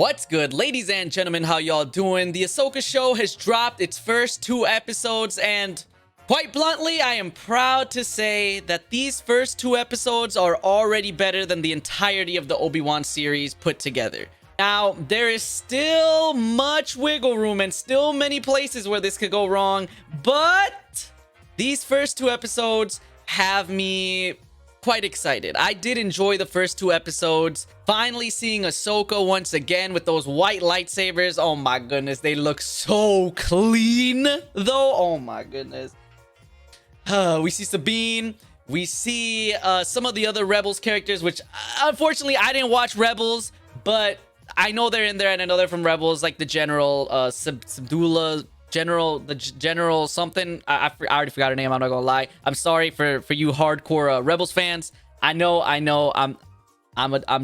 What's good, ladies and gentlemen? How y'all doing? The Ahsoka show has dropped its first 2 episodes, and quite bluntly, I am proud to say that these first 2 episodes are already better than the entirety of the Obi-Wan series put together. Now, there is still much wiggle room and still many places where this could go wrong, but these first 2 episodes have me quite excited. I did enjoy the first 2 episodes. Finally seeing Ahsoka once again with those white lightsabers. Oh my goodness, they look so clean though. Oh my goodness. We see Sabine. We see some of the other Rebels characters, which unfortunately I didn't watch Rebels, but I know they're in there and I know they're from Rebels, like the General Sabdullah. The general something. I already forgot her name. I'm not gonna lie. I'm sorry for you hardcore Rebels fans. I know. I'm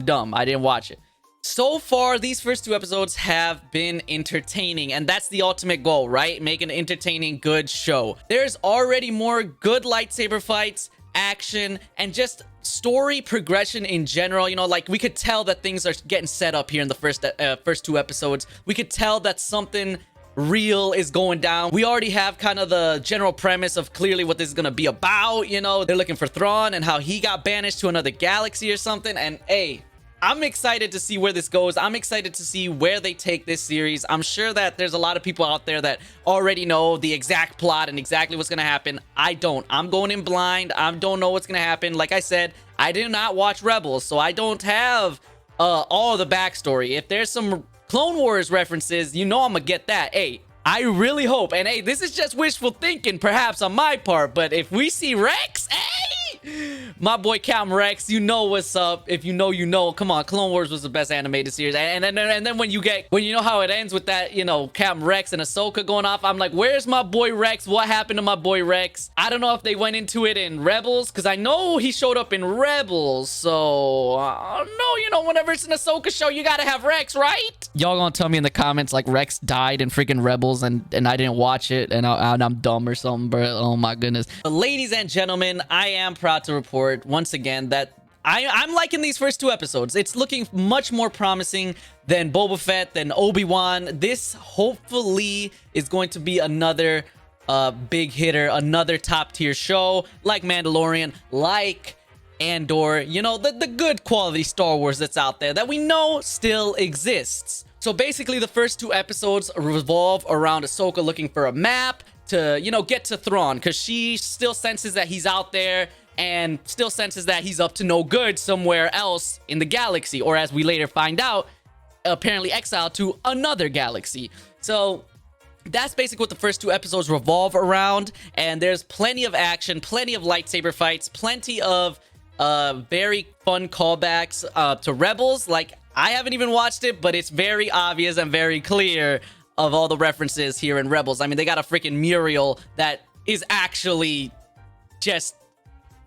dumb. I didn't watch it. So far, these first 2 episodes have been entertaining, and that's the ultimate goal, right? Make an entertaining, good show. There's already more good lightsaber fights, action, and just story progression in general. You know, like we could tell that things are getting set up here in the first 2 episodes. We could tell that something real is going down. We already have kind of the general premise of clearly what this is gonna be about. You know, they're looking for Thrawn and how he got banished to another galaxy or something. And hey, I'm excited to see where this goes. I'm excited to see where they take this series. I'm sure that there's a lot of people out there that already know the exact plot and exactly what's gonna happen. I don't. I'm going in blind. I don't know what's gonna happen. Like I said, I did not watch Rebels, so I don't have all the backstory. If there's some Clone Wars references, you know I'm gonna get that. Hey, I really hope, and hey, this is just wishful thinking perhaps on my part, but if we see Rex, hey, my boy Captain Rex, you know what's up. If you know, you know. Come on, Clone Wars was the best animated series, and then when you know how it ends with that, you know, Captain Rex and Ahsoka going off, I'm like, where's my boy Rex? What happened to my boy Rex? I don't know if they went into it in Rebels, because I know he showed up in Rebels, so no, you know, whenever it's an Ahsoka show, you gotta have Rex, right? Y'all gonna tell me in the comments like Rex died in freaking Rebels and I didn't watch it and I'm dumb or something, bro. Oh my goodness. But ladies and gentlemen, I am proud to report once again that I'm liking these first 2 episodes. It's looking much more promising than Boba Fett, than Obi-Wan. This hopefully is going to be another big hitter, another top tier show like Mandalorian, like Andor, you know, the good quality Star Wars that's out there that we know still exists. So basically the first 2 episodes revolve around Ahsoka looking for a map to, you know, get to Thrawn, because she still senses that he's out there and still senses that he's up to no good somewhere else in the galaxy, or as we later find out, apparently exiled to another galaxy. So that's basically what the first 2 episodes revolve around, and there's plenty of action, plenty of lightsaber fights, plenty of very fun callbacks to Rebels. Like, I haven't even watched it, but it's very obvious and very clear of all the references here in Rebels. I mean, they got a freaking Muriel that is actually just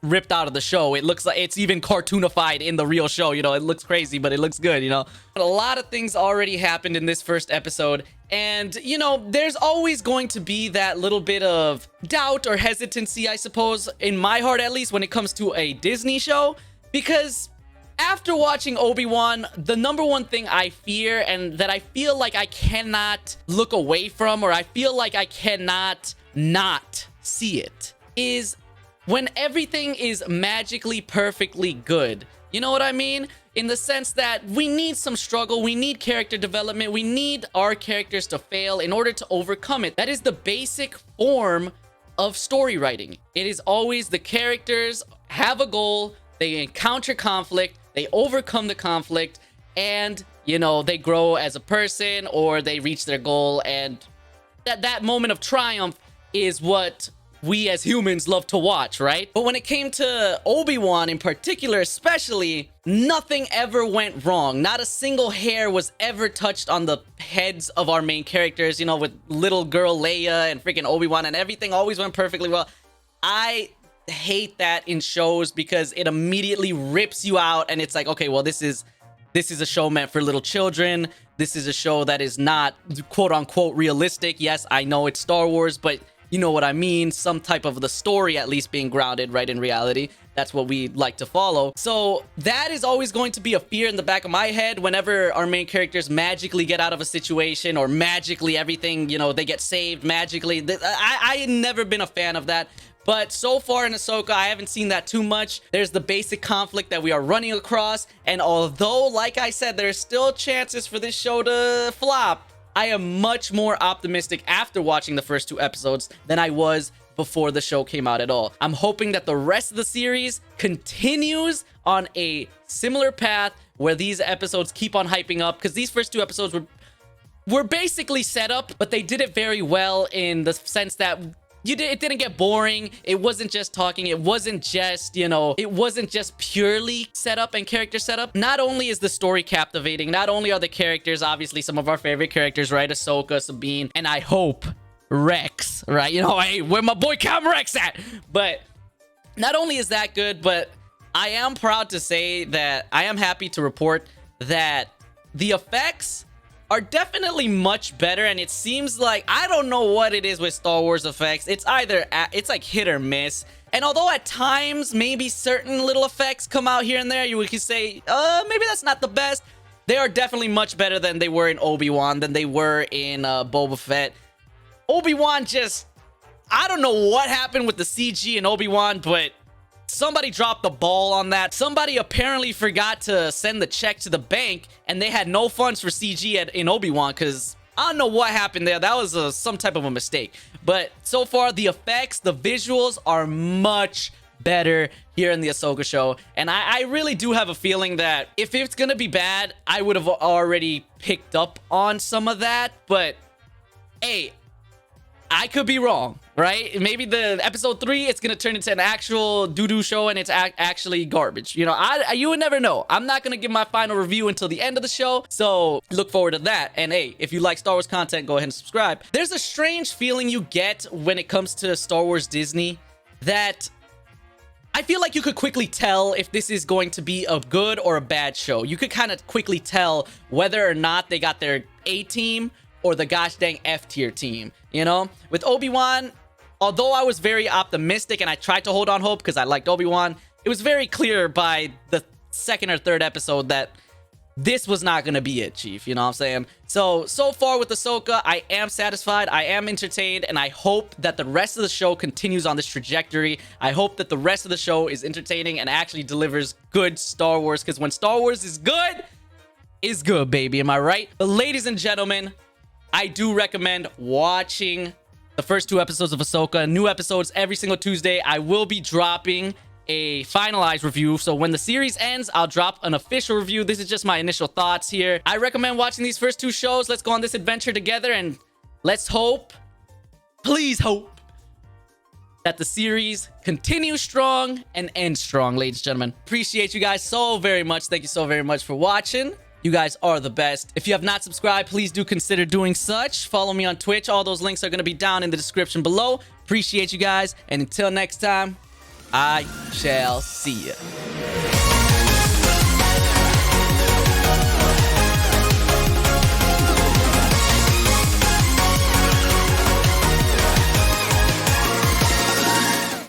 ripped out of the show. It looks like it's even cartoonified in the real show. You know, it looks crazy, but it looks good, you know. But a lot of things already happened in this first episode. And, you know, there's always going to be that little bit of doubt or hesitancy, I suppose, in my heart at least, when it comes to a Disney show. Because after watching Obi-Wan, the number one thing I fear and that I feel like I cannot look away from, or I feel like I cannot not see it, is when everything is magically perfectly good. You know what I mean? In the sense that we need some struggle, we need character development, we need our characters to fail in order to overcome it. That is the basic form of story writing. It is always the characters have a goal, they encounter conflict, they overcome the conflict, and, you know, they grow as a person or they reach their goal, and that moment of triumph is what we as humans love to watch, right? But when it came to Obi-Wan in particular, especially, nothing ever went wrong. Not a single hair was ever touched on the heads of our main characters, you know, with little girl Leia and freaking Obi-Wan, and everything always went perfectly well. I hate that in shows because it immediately rips you out, and it's like, okay, well, this is a show meant for little children. This is a show that is not quote unquote realistic. Yes, I know it's Star Wars, but you know what I mean, some type of the story at least being grounded right in reality. That's what we like to follow. So that is always going to be a fear in the back of my head whenever our main characters magically get out of a situation, or magically everything, you know, they get saved magically. I never been a fan of that. But so far in Ahsoka, I haven't seen that too much. There's the basic conflict that we are running across. And although, like I said, there's still chances for this show to flop, I am much more optimistic after watching the first 2 episodes than I was before the show came out at all. I'm hoping that the rest of the series continues on a similar path where these episodes keep on hyping up, because these first 2 episodes were basically set up, but they did it very well in the sense that it didn't get boring. It wasn't just talking. It wasn't just, you know, it wasn't just purely setup and character setup. Not only is the story captivating, not only are the characters obviously some of our favorite characters, right? Ahsoka, Sabine, and I hope Rex, right? You know, hey, where my boy Cam Rex at? But not only is that good, but I am proud to say that I am happy to report that the effects are definitely much better. And it seems like, I don't know what it is with Star Wars effects. It's either, it's like hit or miss. And although at times maybe certain little effects come out here and there, you could say, maybe that's not the best, they are definitely much better than they were in Obi-Wan, than they were in Boba Fett. Obi-Wan just, I don't know what happened with the CG in Obi-Wan, but somebody dropped the ball on that. Somebody apparently forgot to send the check to the bank, and they had no funds for CG in Obi-Wan, because I don't know what happened there. That was some type of a mistake. But so far, the effects, the visuals are much better here in the Ahsoka show. And I really do have a feeling that if it's gonna be bad, I would have already picked up on some of that. But hey, I could be wrong, right? Maybe the episode 3, it's gonna turn into an actual doo-doo show and it's actually garbage. You know, you would never know. I'm not gonna give my final review until the end of the show, so look forward to that. And hey, if you like Star Wars content, go ahead and subscribe. There's a strange feeling you get when it comes to Star Wars Disney that I feel like you could quickly tell if this is going to be a good or a bad show. You could kind of quickly tell whether or not they got their A team or the gosh dang F tier team, you know? With Obi-Wan, although I was very optimistic and I tried to hold on hope because I liked Obi-Wan, it was very clear by the 2nd or 3rd episode that this was not gonna be it, Chief, you know what I'm saying? So far with Ahsoka, I am satisfied, I am entertained, and I hope that the rest of the show continues on this trajectory. I hope that the rest of the show is entertaining and actually delivers good Star Wars, because when Star Wars is good, baby, am I right? But ladies and gentlemen, I do recommend watching the first 2 episodes of Ahsoka. New episodes every single Tuesday. I will be dropping a finalized review. So when the series ends, I'll drop an official review. This is just my initial thoughts here. I recommend watching these first 2 shows. Let's go on this adventure together and let's hope, please hope, that the series continues strong and ends strong, ladies and gentlemen. Appreciate you guys so very much. Thank you so very much for watching. You guys are the best. If you have not subscribed, please do consider doing such. Follow me on Twitch. All those links are going to be down in the description below. Appreciate you guys. And until next time, I shall see you.